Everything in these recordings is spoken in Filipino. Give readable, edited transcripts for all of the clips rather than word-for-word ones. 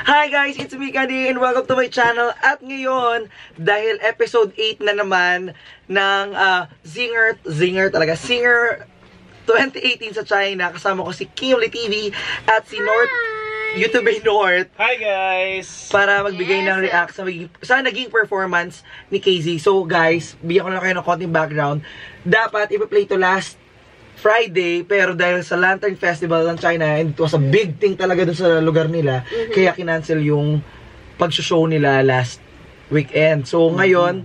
Hi guys, it's me Kadi and welcome to my channel. At ngayon, dahil episode 8 na naman ng Singer 2018 sa China, kasama ko si Kimberly TV at si North, YouTube North. Hi guys! Para magbigay ng react sa naging performance ni KZ. So guys, bigyan ko lang kayo ng konting background. Dapat ipa-play to last Friday, pero dahil sa Lantern Festival ng China, and it was a big thing talaga dun sa lugar nila, kaya kinancel yung pag-show nila last weekend. So ngayon,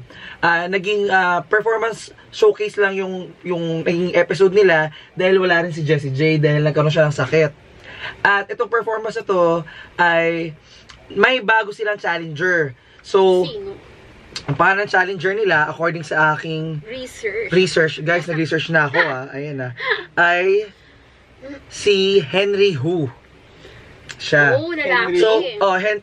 naging performance showcase lang yung naging episode nila dahil wala rin si Jessie J dahil nagkaroon siya ng sakit. At itong performance na to ay may bago silang challenger. So, ang pangalan ng challenger nila, according sa aking research, guys, nag-research na ako ayan ay si Henry Hu. Siya. Oh, lalaki. So,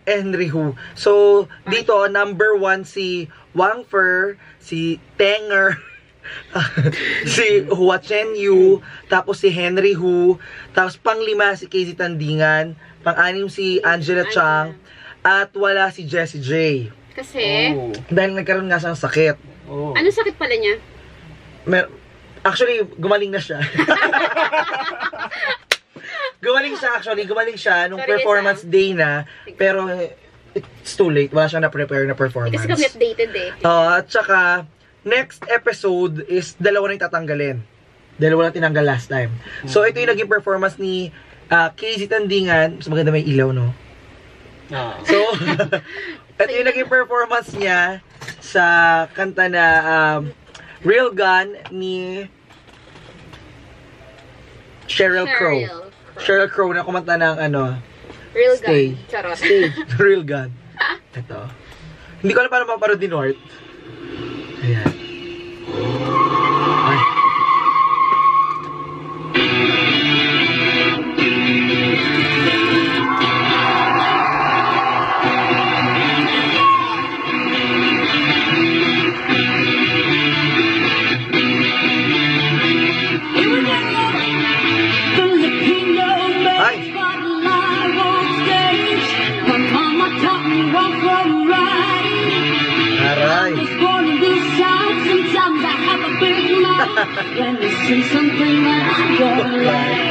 Henry Hu. So, dito, number 1 si Wang Fer, si Tenger, si Hua Chen Yu, tapos si Henry Hu, tapos pang-5 si Casey Tandingan, pang-6 si Angela Chang, at wala si Jessie J. Kasi? Dahil nagkaroon nga siyang sakit. Anong sakit pala niya? Actually, gumaling na siya. Gumaling siya nung performance day na, pero it's too late. Wala siyang na-prepare na performance. Kasi kami updated eh. At saka, next episode is dalawa na yung tatanggalin. Dalawa na tinanggal last time. So, ito yung naging performance ni KZ Tandingan. Mas maganda may ilaw, no? So, ito yung naging performance niya sa kanta na Real Gun ni Sheryl Crow na kumanta ng Real Stay. Gun. Charot. Stay. Real Gun. Ito. Hindi ko alam paano maparod ni North. Ayan. Ay. When you see something that I don't like,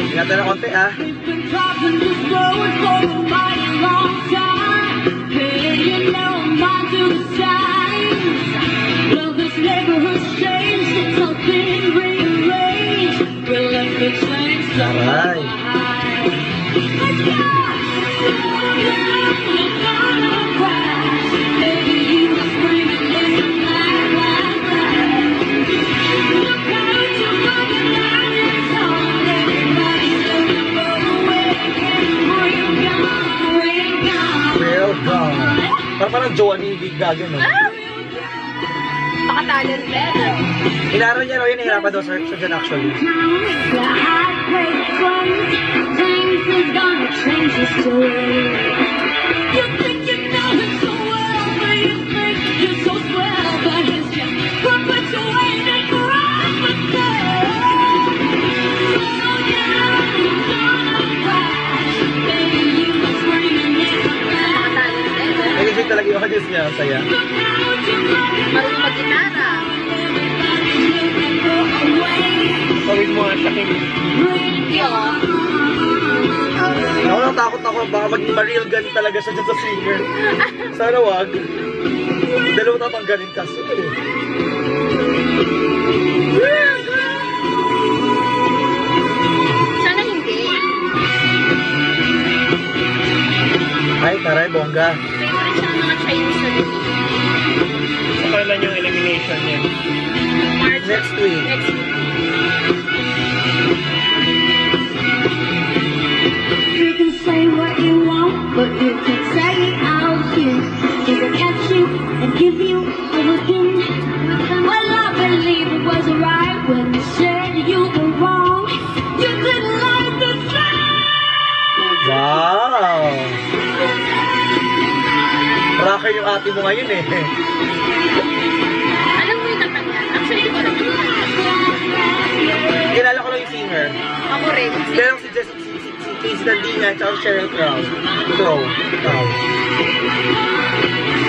Ingatan na konti, we've been crossing this road for a mighty long time, paying no mind to the signs. Well, this neighborhood's changed, it's all been rearranged. We'll let the change go by. Let's go! Parang Joan ni Big Gag yun, no? Paka-talented. Inaral niya raw yun, nahirapan daw sa dyan actually. Nag-enjoy talaga yung audience niya, saya. Marunong mag-gitara. Pawin mo ang saking. Ako natakot ako, baka mag-real gun talaga siya dyan sa singer. Sana wag. Dalawa tatanggalin kasi. Sana hindi. Ay, taray, bongga. Favorite siya ng mga Chinese na rin. So, kailan yung elimination niya? March. Next week. Next week. You can say what you want, but you can say it out here. If I catch you and give you a whipping, well, I believe it was right when you said you were wrong. You didn't like the sound. Wow! Rocker yung ate mo ngayon eh. Alam mo yung kanta niya? Actually, hindi ko alam. Kilala ko lang yung singer. Ako rin. Kilala ko si Casey Tandingan, tsaka si Sheryl Crow.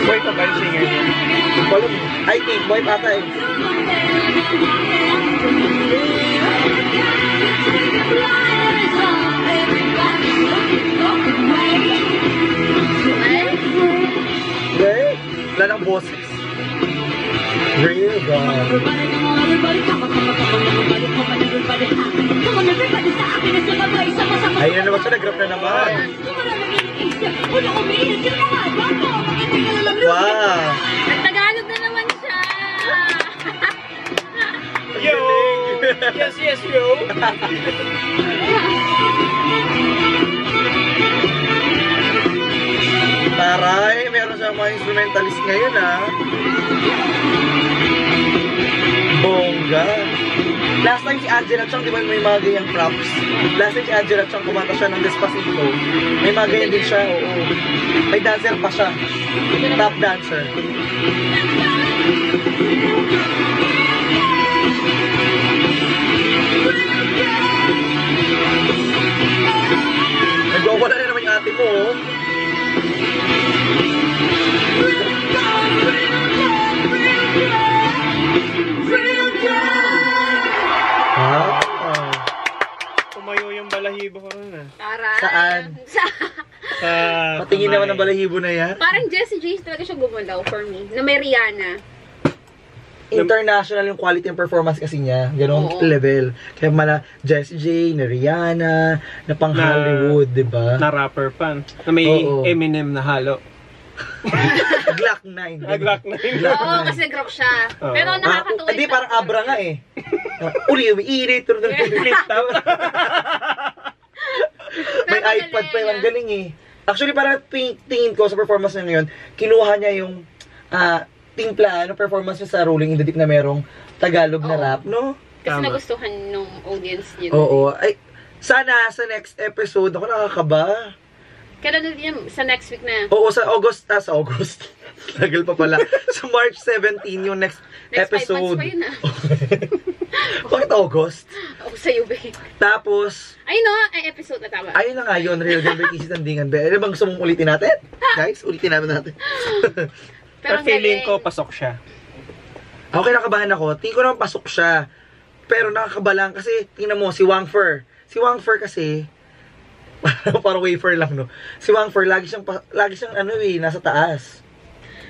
Boy pa ba yung singer niya? Walang, I think, boy pata eh. Okay? Wala ng boses. Real God. Ayun na naman siya, nag-rap na naman. Wow! Nagtagalog na naman siya. Yo! Yes, yes, yo! Taray, meron siyang mga instrumentalist ngayon Bongga. Last time si Angela Chang, di ba may mga ganyang props? Last time si Angela Chang, kumanta siya ng Despacito. May mga ganyan din siya, oo. May dancer pa siya. Top dancer. Nagwawala na naman yung ate mo, Tumayo yung balahibo ko rin Taray. Saan? Sa Patingin naman ng balahibo na yan. Parang Jessie J talaga siya gumalaw for me. Na may Rihanna. International yung quality ng performance kasi niya. Ganong Oo. level. Kaya mala Jessie J, na Rihanna, na pang Na- Hollywood, diba? na rapper pan. Na may Oo. Eminem na halo. Glock 9. Glock 9. Oo, kasi nag-rock siya. Oo. Pero nakakatuwa. Hindi, parang Abra nga eh. Uli, umiirit. May Pero iPad pa yung magaling, ang galing eh. Actually, parang tingin ko sa performance niya ngayon, kinuha niya yung timpla, performance niya sa Rolling in the Deep na merong Tagalog na Oo. rap, no? Kasi Tama. nagustuhan nung audience yun. Oo. Ay, sana sa next episode, ako nakakaba. Kailan din yan? Sa next week na. Oo, sa August. Sa August. Tagal pa pala. Sa March 17, yung next Next 5 months episode. pa yun Bakit August? Oo, sa'yo, babe. Tapos, Ayun no, ay episode na tama. ayun na nga yun, Real Girl Becky Tandingan. Ano bang gusto mong ulitin natin? Guys, ulitin natin. Pero ang feeling galing. ko, pasok siya. Okay, nakabahan ako. Tingin ko naman pasok siya. Pero nakakabalang kasi, tingnan mo, si Wang Fer. Si Wang Fer kasi, parang wafer lang, no? Si Wang Fer, lagi siyang nasa taas.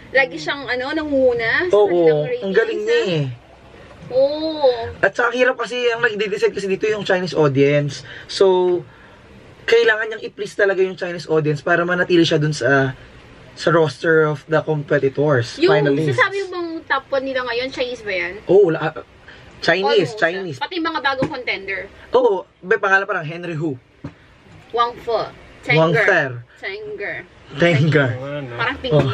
Lagi siyang, nangunguna. sa Oo, kanilang ang galing niya eh. Oo. At saka hirap kasi, ang nag-decide kasi dito yung Chinese audience. So, kailangan niyang i-please talaga yung Chinese audience para manatili siya dun sa roster of the competitors, Yung, finalists. sasabi bang top 1 nila ngayon, Chinese ba yan? Oo, Chinese, Almost. Chinese. Pati mga bagong contender. Oo, may pangalan parang Henry Hu. Wang Fu. Wang Fer. Tenger. Tengar. Ano? Parang Oh. tingin.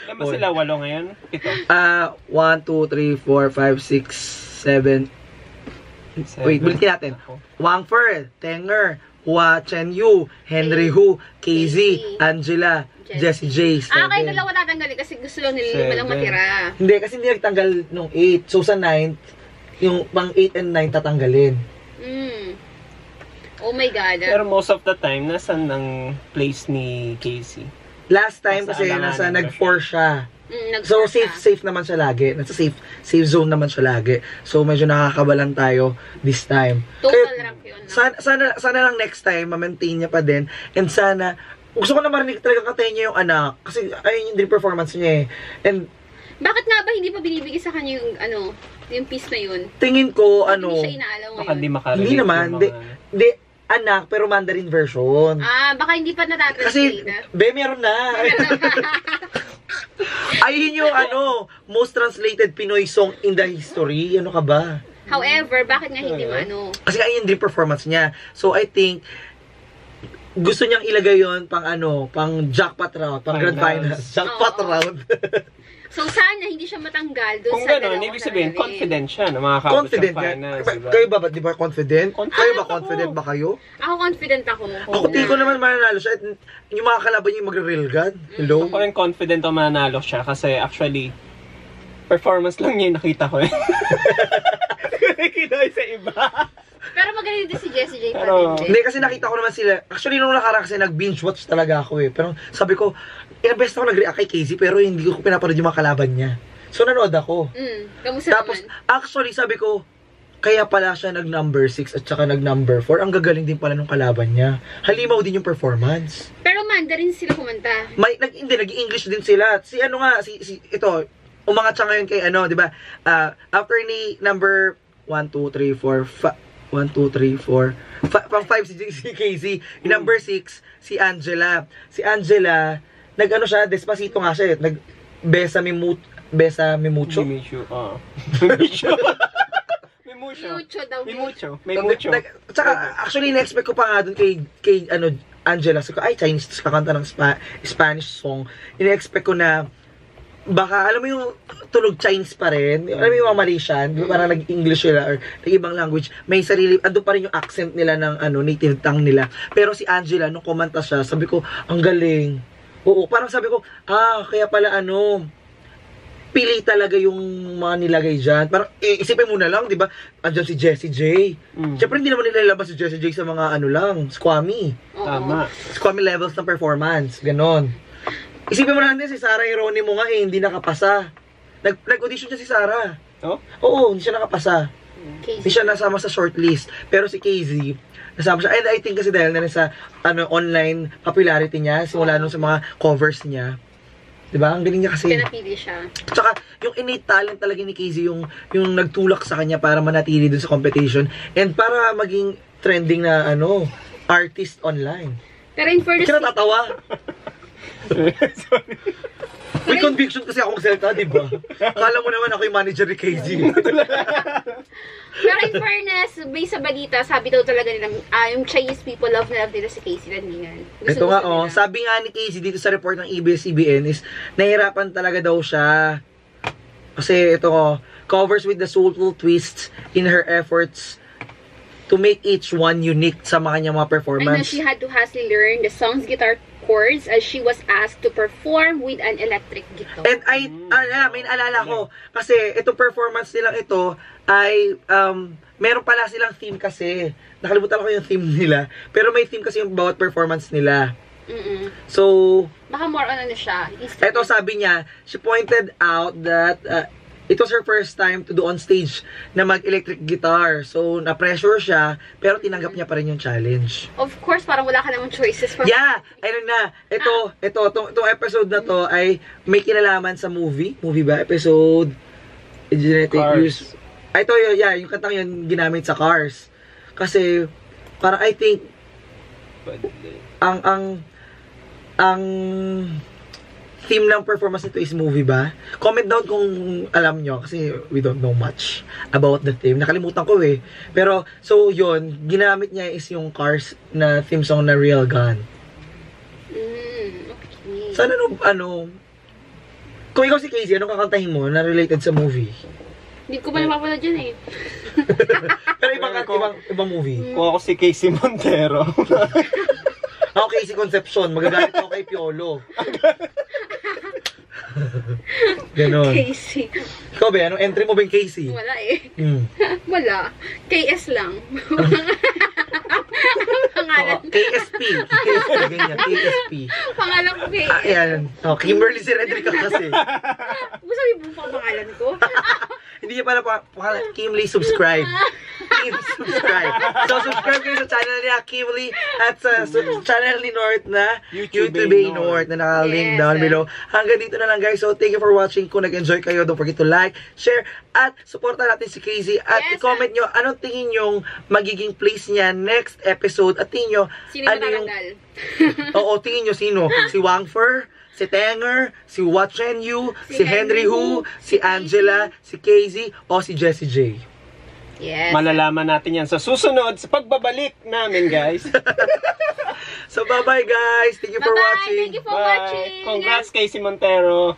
Kaya ba sila 8 ngayon? 7. 1, 2, 3, 4, 5, 6, 7. Wait, bulitin natin. Wang Fer, Tenger, Hua Chen Yu, Henry Hu, KZ, Angela, Jessie J. Kayo dalawa tatanggalin kasi gusto lang nila 5 lang 7. matira. Hindi, kasi hindi nagtanggal nung 8. So sa 9, yung pang 8 and 9 tatanggalin. Oh my God. Pero most of the time, nasan ang place ni Casey? Last time Nasa kasi alanganin ba nag-4 siya. Nag-score So siya. safe naman siya lagi. Nasa safe zone naman siya lagi. So medyo nakakabalan tayo this time. Total Kaya, rank yun. No? sana lang next time ma-maintain niya pa din, and sana gusto ko na marinig talaga katayin niya yung anak kasi ayun yung dream performance niya eh. And Bakit nga ba hindi pa binibigay sa kanya yung yung piece na yun? tingin ko Hindi siya inaalaw Baka ngayon. di makarelate. hindi naman, yung mga- di anak pero Mandarin version. Baka hindi pa Kasi, natatranslate. meron na. Ayun yung most translated Pinoy song in the history. Ano ka ba? However, bakit nga hindi maano? Kasi ayun yung dream performance niya. So I think, gusto niyang ilagay yon pang pang jackpot round, pang grand finals. Jackpot Oo. round. So sana hindi siya matanggal doon Kung sa gano'n, dalawang ibig sabihin, sarili. confident siya na makakabot Confident sa ka. finals, diba? Kayo ba, di ba confident? Confident Kayo ba ako. confident ba kayo? Ako confident ako. Ako tingin ko naman mananalo siya. At yung mga kalaban niya yung magre-real god. Hello? Ako rin confident na mananalo siya kasi actually, performance lang niya yung nakita ko eh. Kinoy sa iba. Pero magaling din si Jessie J pa Pero- din. Hindi, kasi nakita ko naman sila. Actually, nung nakaraan kasi nag-binge watch talaga ako eh. Pero sabi ko, ilang beses ako nag-react kay Casey, pero hindi ko pinapanood yung mga kalaban niya. So, nanood ako. Kamusta Tapos, naman? actually, sabi ko, kaya pala siya nag-number 6 at saka nag-number 4. Ang gagaling din pala nung kalaban niya. Halimaw din yung performance. Pero Mandarin sila kumanta. Hindi, nag-English din sila. Si ano nga, ito, umangat siya ngayon kay ano, di ba? After ni number 1, 2, 3, 4, 1, 2, 3, 4, pang 5 si Casey. Yung number 6, si Angela. Si Angela, nag-ano siya, Despacito nga siya. Besa mi mucho. Mimucho. Mimucho. Mucho daw. May mucho. Tsaka, actually, na-expect ko pa nga dun kay ano, Angela. So, ay, Chinese, kakanta ng Spanish song. Ina-expect ko na, baka, alam mo yung tunog Chinese pa rin. Alam mo yung mga Malaysian, parang nag-English sila or nag-ibang language. May sarili, ando pa rin yung accent nila ng ano, native tongue nila. Pero si Angela, nung kumanta siya, sabi ko, ang galing. Oo, parang sabi ko, kaya pala ano, pili talaga yung mga nilagay dyan. Parang, isipin mo na lang, di ba? Andyan si Jessie J. Siyempre, hindi naman nilalabas si Jessie J sa mga ano lang, squammy. Tama. Squammy levels ng performance. Ganon. Isipin mo na din, si Sarah Geronimo nga hindi nakapasa. Nag-audition siya si Sarah. Oh? Oo, hindi siya nakapasa. Casey. Hindi siya nasama sa shortlist. Pero si KZ, nasama siya. And I think kasi dahil na rin sa online popularity niya, simula nung sa mga covers niya. Diba? Ang galing niya kasi. Pinapili siya. Tsaka, yung innate talent talaga ni Casey, yung nagtulak sa kanya para manatili dun sa competition and para maging trending na artist online. Pero in fairness, Kaya natatawa. May conviction kasi ako magsalita, di ba? Kala mo naman ako yung manager ni Casey. pero in fairness, based sa balita, sabi daw talaga nila, yung Chinese people love na love nila si Casey Landingan. Ito nga, sabi nga ni Casey dito sa report ng ABS-CBN is, nahirapan talaga daw siya. Kasi ito covers with the soulful twists in her efforts to make each one unique sa mga kanyang mga And performance. she had to hastily learn the song's guitar chords as she was asked to perform with an electric guitar. And may naalala ko, kasi itong performance nilang ito ay, meron pala silang theme kasi. Nakalimutan ko yung theme nila. Pero may theme kasi yung bawat performance nila. So, Baka more on ano siya. ito sabi niya, she pointed out that it was her first time to do on stage na mag-electric guitar. So, na-pressure siya, pero tinanggap niya pa rin yung challenge. Of course, parang wala ka namang choices. Yeah! Ayun na. Itong episode na to ay may kinalaman sa movie. Movie ba? Episode Genetic Cars. Use. Ito, yung kantang yun ginamit sa Cars. Kasi, parang I think, ang theme ng performance nito is movie ba? Comment down kung alam nyo kasi we don't know much about the theme. Nakalimutan ko eh. Pero, so yun, ginamit niya is yung Cars na theme song na Real Gun. Okay. Sana kung ikaw si Casey, anong kakantahin mo na related sa movie? Hindi ko pa napapala dyan eh. Pero ibang movie. Kung ako si Casey Montero. Ako Casey Concepcion, magagalit ako kay Piolo. Ganon. Casey. Ikaw ba, anong entry mo ba yung Casey? Wala eh. Wala. KS lang. Pangalan. KSP. KSP, ganyan. KSP. Pangalan ko KS. Ayan. Kimberly si Redrica kasi. Gusto mo yung pangalan ko? Hindi niya pala pangalan. Kimberly, subscribe. Kim, subscribe. So, subscribe kayo sa channel niya, Kimberly, at sa channel ni North na YouTube North na naka-link down below. Hanggang dito na lang guys. So, thank you for watching. Kung nag-enjoy kayo, don't forget to like, share, at supportan natin si Casey. At i-comment nyo, anong tingin yung magiging place niya next episode. At tingin nyo, Sino yung tatanggal? Oo, tingin nyo sino? Si Wangfer, si Tenger, si Wat Chen Yu, si Henry Hu, si Angela, si Casey, o si Jessie J. Yes. Malalaman natin yan sa susunod sa pagbabalik namin, guys. So, bye-bye guys. Thank you for Bye-bye. watching. Thank you for watching. Congrats, Casey Montero.